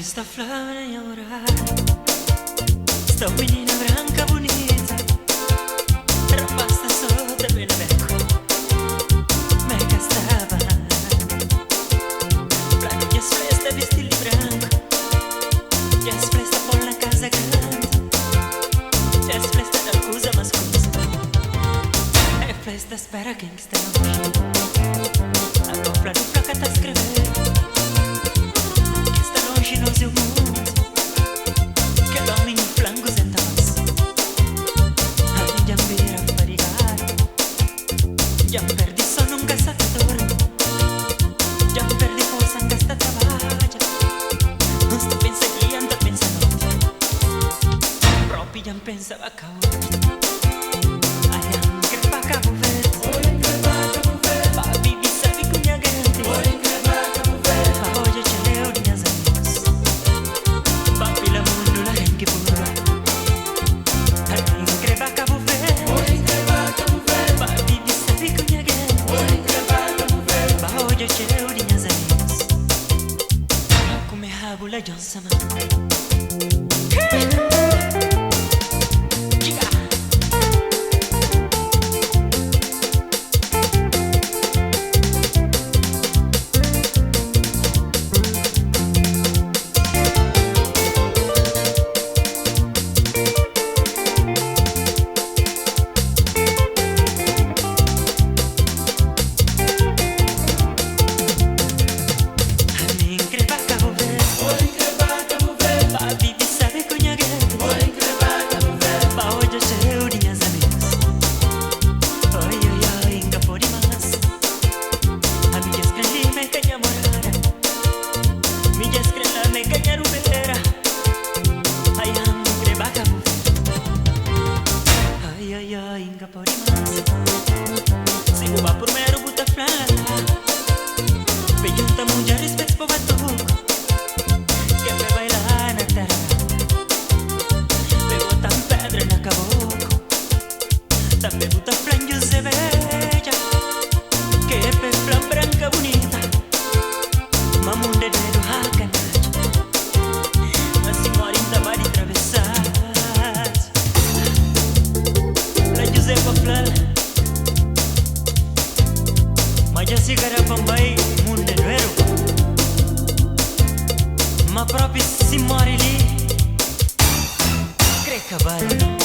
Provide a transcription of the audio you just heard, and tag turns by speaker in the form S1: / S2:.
S1: Esta flor enamorada, esta menina branca bonita, rapaz da solta bem na beco, me gastava. Pra mim es festa vestir branco, ya es festa por la casa grande, ya es festa da coisa mais coisa, é festa espera quem está a copla do placa tá escrevendo. No seu mundo, que dorme em flangos e tons. A mim já me vira farigar, já perdi só num gastador, já perdi força em gastar trabalho. Não se pensa que anda pensando, próprio já pensava caô. Ai, que pra Cabo Verde, pra viver sabe cunha grande, pra hoje te leu minhas amigas. Bula John sama. Inga pode mais. Se roubar por mero buta flala, pejunta munja respeito por batuco, que vai bailar na terra, pegou tam pedra na caboclo, também buta flanjos de beija, que é flan branca bonita, mamunde dedo hakanaj, assim morinda vai atravessar. Maja sigara pambai munde nuero, ma proprio si muore lì, creca vale.